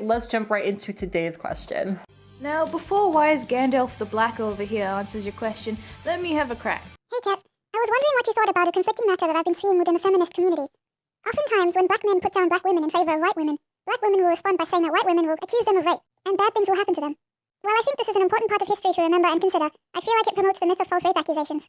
Let's jump right into today's question. Now, before Wise Gandalf the Black over here answers your question, let me have a crack. Hey Kat, I was wondering what you thought about a conflicting matter that I've been seeing within the feminist community. Oftentimes, when black men put down black women in favor of white women will respond by saying that white women will accuse them of rape, and bad things will happen to them. While I think this is an important part of history to remember and consider, I feel like it promotes the myth of false rape accusations.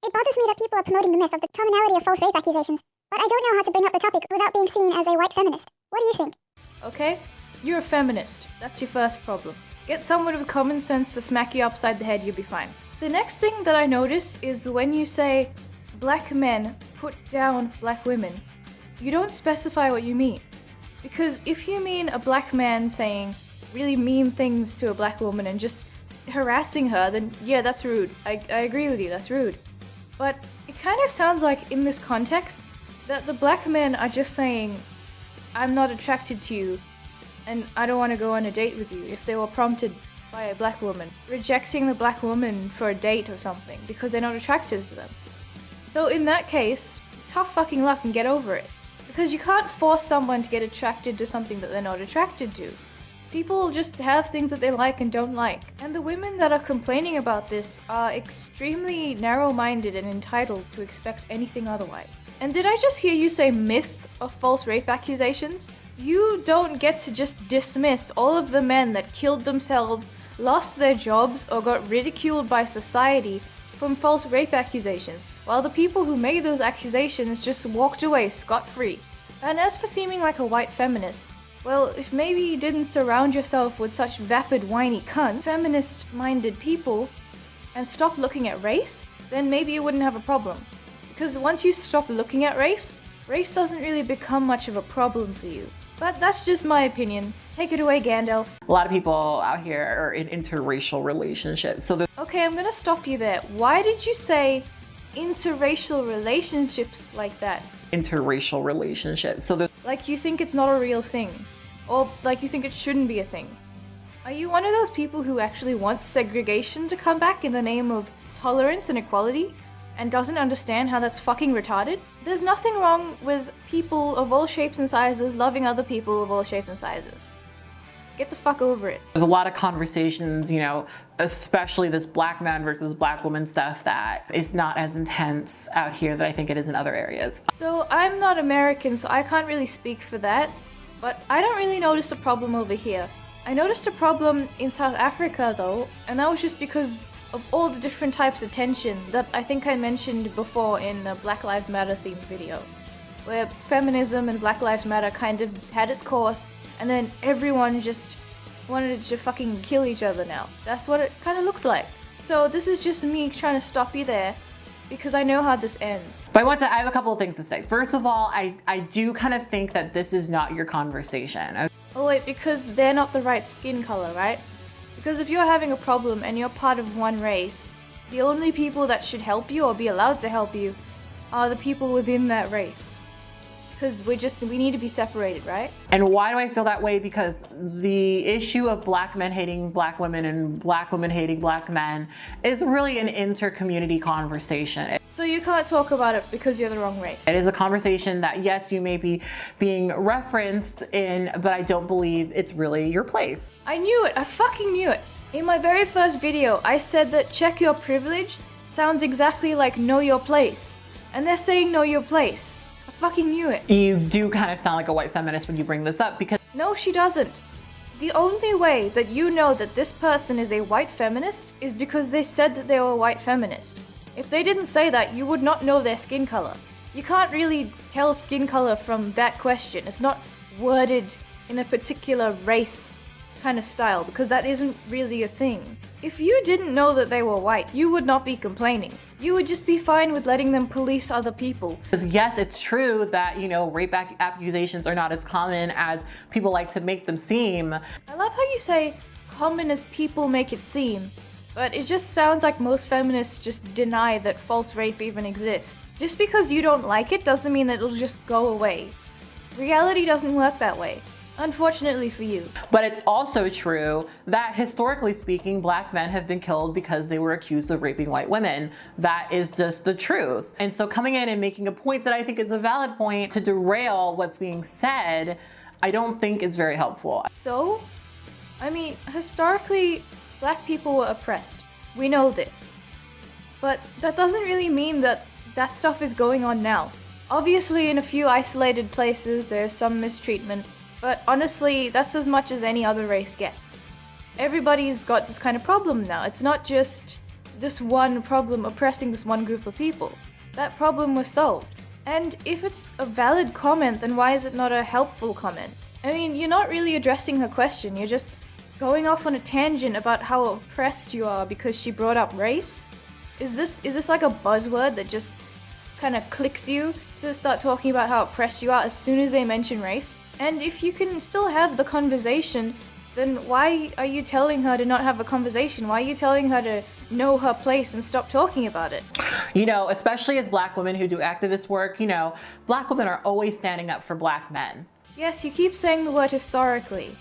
It bothers me that people are promoting the myth of the commonality of false rape accusations, but I don't know how to bring up the topic without being seen as a white feminist. What do you think? Okay? You're a feminist. That's your first problem. Get someone with common sense to smack you upside the head, you'll be fine. The next thing that I notice is when you say, black men put down black women, you don't specify what you mean. Because if you mean a black man saying really mean things to a black woman and just harassing her, then yeah, that's rude. I agree with you, that's rude. But it kind of sounds like in this context that the black men are just saying, I'm not attracted to you and I don't want to go on a date with you if they were prompted by a black woman, rejecting the black woman for a date or something because they're not attracted to them. So in that case, tough fucking luck and get over it. Because you can't force someone to get attracted to something that they're not attracted to. People just have things that they like and don't like. And the women that are complaining about this are extremely narrow-minded and entitled to expect anything otherwise. And did I just hear you say myth of false rape accusations? You don't get to just dismiss all of the men that killed themselves, lost their jobs, or got ridiculed by society from false rape accusations, while the people who made those accusations just walked away scot-free. And as for seeming like a white feminist, well, if maybe you didn't surround yourself with such vapid, whiny cunt, feminist-minded people, and stop looking at race, then maybe you wouldn't have a problem. Because once you stop looking at race, race doesn't really become much of a problem for you. But that's just my opinion. Take it away, Gandalf. A lot of people out here are in interracial relationships. So okay, I'm gonna stop you there. Why did you say interracial relationships like that? Interracial relationships. So like you think it's not a real thing. Or like you think it shouldn't be a thing. Are you one of those people who actually wants segregation to come back in the name of tolerance and equality? And doesn't understand how that's fucking retarded? There's nothing wrong with people of all shapes and sizes loving other people of all shapes and sizes. Get the fuck over it. There's a lot of conversations, you know, especially this black man versus black woman stuff that is not as intense out here that I think it is in other areas. So I'm not American, so I can't really speak for that, but I don't really notice a problem over here. I noticed a problem in South Africa though, and that was just because of all the different types of tension that I think I mentioned before in a Black Lives Matter themed video, where feminism and Black Lives Matter kind of had its course, and then everyone just wanted to fucking kill each other now. That's what it kind of looks like. So this is just me trying to stop you there, because I know how this ends. But I have a couple of things to say. First of all, I do kind of think that this is not your conversation. Oh wait, because they're not the right skin color, right? Because if you're having a problem and you're part of one race, the only people that should help you or be allowed to help you are the people within that race. Because we need to be separated, right? And why do I feel that way? Because the issue of black men hating black women and black women hating black men is really an inter-community conversation. So you can't talk about it because you're the wrong race. It is a conversation that, yes, you may be being referenced in, but I don't believe it's really your place. I knew it. I fucking knew it. In my very first video, I said that check your privilege sounds exactly like know your place. And they're saying know your place. I fucking knew it. You do kind of sound like a white feminist when you bring this up because... No, she doesn't. The only way that you know that this person is a white feminist is because they said that they were a white feminist. If they didn't say that, you would not know their skin color. You can't really tell skin color from that question. It's not worded in a particular race kind of style, because that isn't really a thing. If you didn't know that they were white, you would not be complaining. You would just be fine with letting them police other people. Because yes, it's true that, you know, rape accusations are not as common as people like to make them seem. I love how you say common as people make it seem. But it just sounds like most feminists just deny that false rape even exists. Just because you don't like it doesn't mean that it'll just go away. Reality doesn't work that way. Unfortunately for you. But it's also true that historically speaking, black men have been killed because they were accused of raping white women. That is just the truth. And so coming in and making a point that I think is a valid point to derail what's being said, I don't think is very helpful. So, I mean, historically, black people were oppressed. We know this. But that doesn't really mean that that stuff is going on now. Obviously, in a few isolated places, there's some mistreatment, but honestly, that's as much as any other race gets. Everybody's got this kind of problem now. It's not just this one problem oppressing this one group of people. That problem was solved. And if it's a valid comment, then why is it not a helpful comment? I mean, you're not really addressing her question. You're just going off on a tangent about how oppressed you are because she brought up race. Is this like a buzzword that just kind of clicks you to start talking about how oppressed you are as soon as they mention race? And if you can still have the conversation, then why are you telling her to not have a conversation? Why are you telling her to know her place and stop talking about it? You know, especially as black women who do activist work, you know, black women are always standing up for black men. Yes, you keep saying the word historically.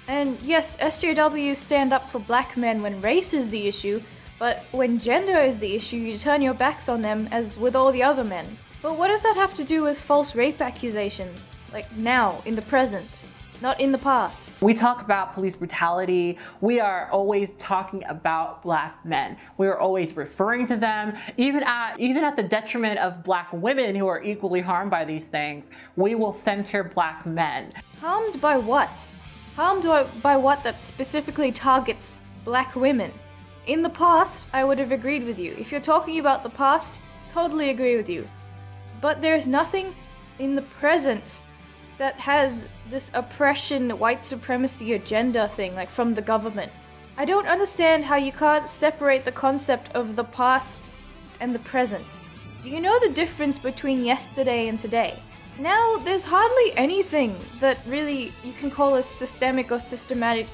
And yes, SJWs stand up for black men when race is the issue, but when gender is the issue, you turn your backs on them as with all the other men. But what does that have to do with false rape accusations? Like now, in the present, not in the past. We talk about police brutality. We are always talking about black men. We are always referring to them, even at the detriment of black women who are equally harmed by these things. We will center black men. Harmed by what? Harmed by what that specifically targets black women? In the past, I would have agreed with you. If you're talking about the past, totally agree with you. But there's nothing in the present that has this oppression, white supremacy agenda thing, like from the government. I don't understand how you can't separate the concept of the past and the present. Do you know the difference between yesterday and today? Now, there's hardly anything that really you can call a systemic or systematic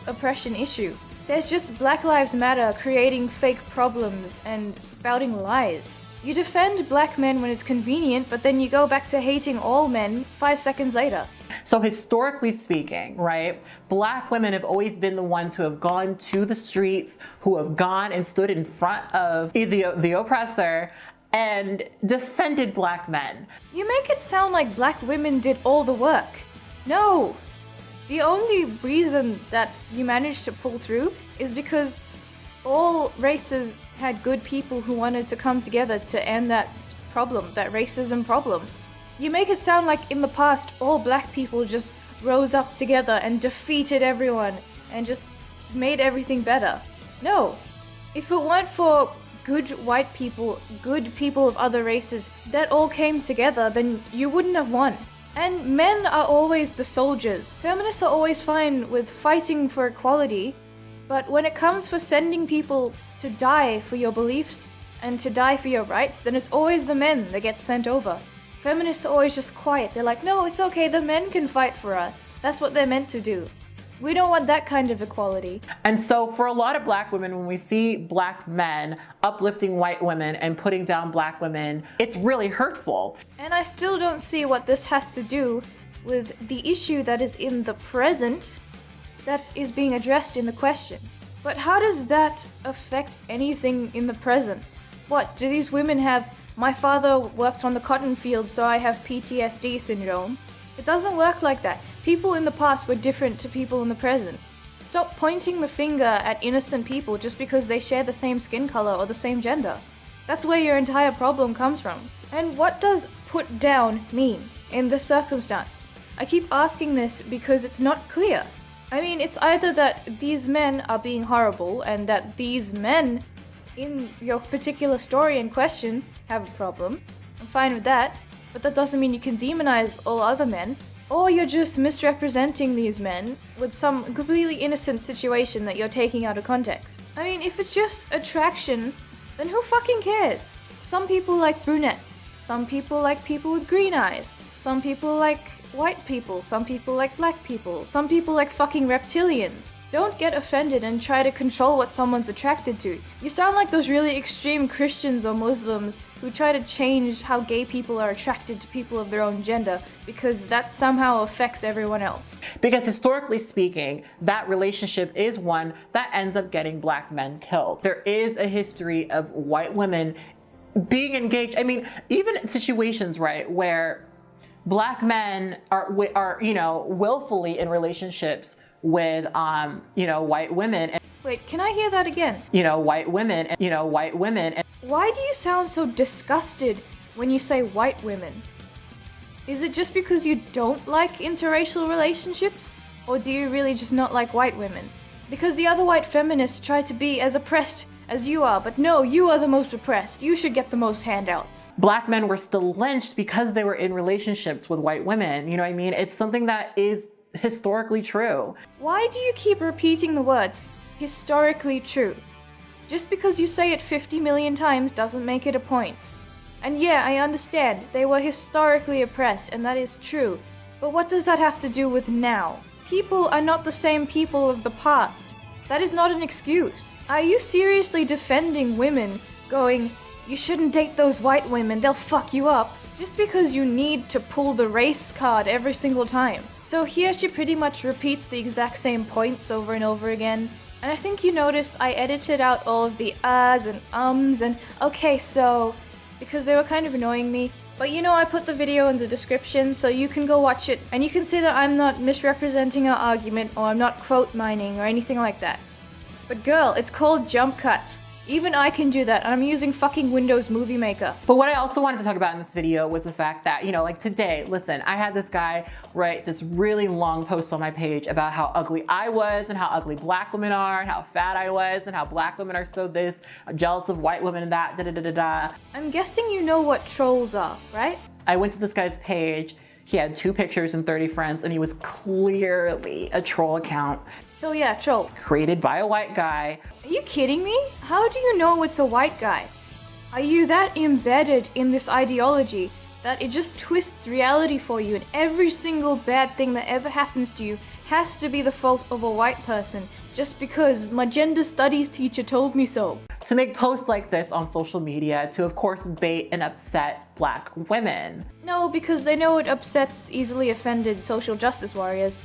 oppression issue. There's just Black Lives Matter creating fake problems and spouting lies. You defend black men when it's convenient, but then you go back to hating all men 5 seconds later. So historically speaking, right, black women have always been the ones who have gone to the streets, who have gone and stood in front of the oppressor and defended black men. You make it sound like black women did all the work. No! The only reason that you managed to pull through is because all races had good people who wanted to come together to end that problem, that racism problem. You make it sound like in the past all black people just rose up together and defeated everyone and just made everything better. No. If it weren't for good white people, good people of other races that all came together, then you wouldn't have won. And men are always the soldiers. Feminists are always fine with fighting for equality, but when it comes for sending people to die for your beliefs and to die for your rights, then it's always the men that get sent over. Feminists are always just quiet. They're like, no, it's okay, the men can fight for us. That's what they're meant to do. We don't want that kind of equality. And so for a lot of black women, when we see black men uplifting white women and putting down black women, it's really hurtful. And I still don't see what this has to do with the issue that is in the present that is being addressed in the question. But how does that affect anything in the present? What, do these women have, my father worked on the cotton field so I have PTSD syndrome? It doesn't work like that. People in the past were different to people in the present. Stop pointing the finger at innocent people just because they share the same skin color or the same gender. That's where your entire problem comes from. And what does put down mean in this circumstance? I keep asking this because it's not clear. I mean, it's either that these men are being horrible and that these men in your particular story in question have a problem. I'm fine with that, but that doesn't mean you can demonize all other men. Or you're just misrepresenting these men with some completely innocent situation that you're taking out of context. I mean, if it's just attraction, then who fucking cares? Some people like brunettes. Some people like people with green eyes. Some people like white people. Some people like black people. Some people like fucking reptilians. Don't get offended and try to control what someone's attracted to. You sound like those really extreme Christians or Muslims who try to change how gay people are attracted to people of their own gender because that somehow affects everyone else. Because historically speaking, that relationship is one that ends up getting black men killed. There is a history of white women being engaged. I mean, even in situations, right, where Black men are willfully in relationships with white women. Wait, can I hear that again? White women. Why do you sound so disgusted when you say white women? Is it just because you don't like interracial relationships? Or do you really just not like white women? Because the other white feminists try to be as oppressed as you are, but no, you are the most oppressed. You should get the most handouts. Black men were still lynched because they were in relationships with white women. You know what I mean? It's something that is historically true. Why do you keep repeating the words, historically true? Just because you say it 50 million times doesn't make it a point. And yeah, I understand, they were historically oppressed, and that is true. But what does that have to do with now? People are not the same people of the past. That is not an excuse. Are you seriously defending women, going, you shouldn't date those white women, they'll fuck you up, just because you need to pull the race card every single time? So here she pretty much repeats the exact same points over and over again. And I think you noticed I edited out all of the ahs and ums and okay so, because they were kind of annoying me. But I put the video in the description so you can go watch it and you can see that I'm not misrepresenting our argument or I'm not quote mining or anything like that. But girl, it's called jump cuts. Even I can do that, and I'm using fucking Windows Movie Maker. But what I also wanted to talk about in this video was the fact that, like today, listen, I had this guy write this really long post on my page about how ugly I was and how ugly black women are and how fat I was and how black women are so this, jealous of white women and that, da-da-da-da-da. I'm guessing you know what trolls are, right? I went to this guy's page. He had 2 pictures and 30 friends, and he was clearly a troll account. So yeah, troll. Created by a white guy. Are you kidding me? How do you know it's a white guy? Are you that embedded in this ideology that it just twists reality for you and every single bad thing that ever happens to you has to be the fault of a white person just because my gender studies teacher told me so? To make posts like this on social media to, of course, bait and upset black women. No, because they know it upsets easily offended social justice warriors.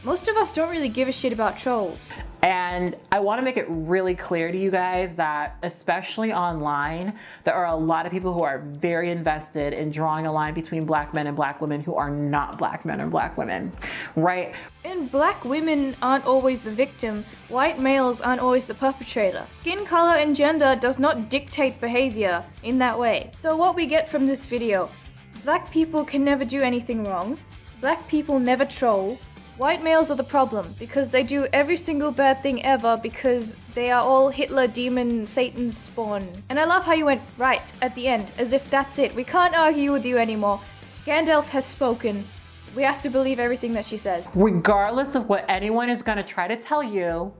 Most of us don't really give a shit about trolls. And I want to make it really clear to you guys that, especially online, there are a lot of people who are very invested in drawing a line between black men and black women who are not black men and black women, right? And black women aren't always the victim. White males aren't always the perpetrator. Skin color and gender does not dictate behavior in that way. So what we get from this video, black people can never do anything wrong. Black people never troll. White males are the problem because they do every single bad thing ever because they are all Hitler, demon, Satan's spawn. And I love how you went right at the end, as if that's it. We can't argue with you anymore. Gandalf has spoken. We have to believe everything that she says. Regardless of what anyone is going to try to tell you,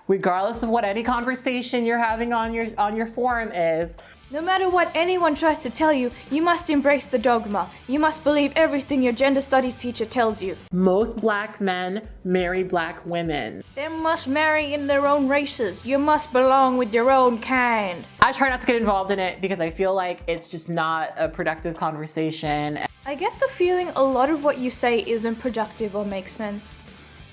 regardless of what any conversation you're having on your forum is, no matter what anyone tries to tell you, you must embrace the dogma. You must believe everything your gender studies teacher tells you. Most black men marry black women. They must marry in their own races. You must belong with your own kind. I try not to get involved in it because I feel like it's just not a productive conversation. I get the feeling a lot of what you say isn't productive or makes sense.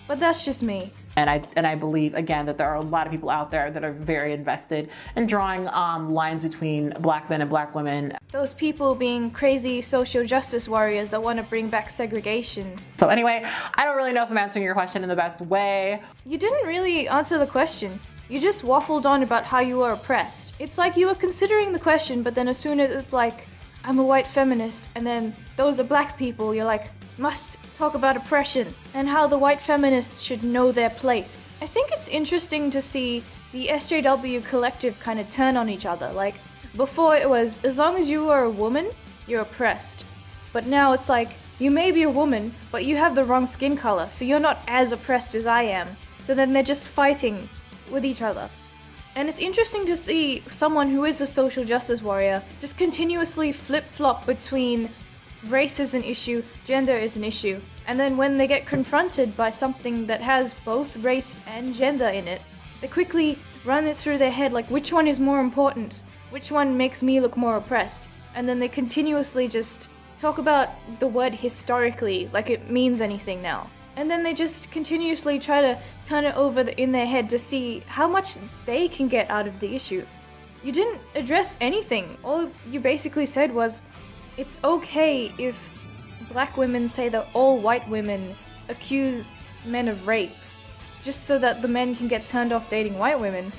But that's just me. And I believe, again, that there are a lot of people out there that are very invested in drawing lines between black men and black women. Those people being crazy social justice warriors that want to bring back segregation. So anyway, I don't really know if I'm answering your question in the best way. You didn't really answer the question. You just waffled on about how you were oppressed. It's like you were considering the question, but then as soon as it's like, I'm a white feminist, and then those are black people, you're like, must talk about oppression and how the white feminists should know their place. I think it's interesting to see the SJW collective kind of turn on each other. Like, before it was, as long as you are a woman, you're oppressed. But now it's like, you may be a woman, but you have the wrong skin color, so you're not as oppressed as I am. So then they're just fighting with each other. And it's interesting to see someone who is a social justice warrior just continuously flip-flop between race is an issue, gender is an issue, and then when they get confronted by something that has both race and gender in it, they quickly run it through their head like, which one is more important? Which one makes me look more oppressed? And then they continuously just talk about the word historically like it means anything now. And then they just continuously try to turn it over in their head to see how much they can get out of the issue. You didn't address anything. All you basically said was, it's okay if black women say that all white women accuse men of rape just so that the men can get turned off dating white women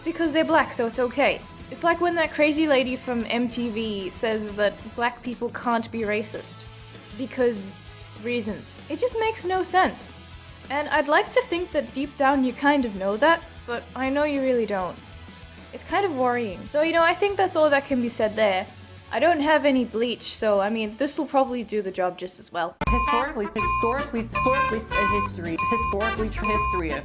because they're black, so it's okay. It's like when that crazy lady from MTV says that black people can't be racist because reasons. It just makes no sense. And I'd like to think that deep down you kind of know that, but I know you really don't. It's kind of worrying. So, I think that's all that can be said there. I don't have any bleach, so this will probably do the job just as well. Historically, history of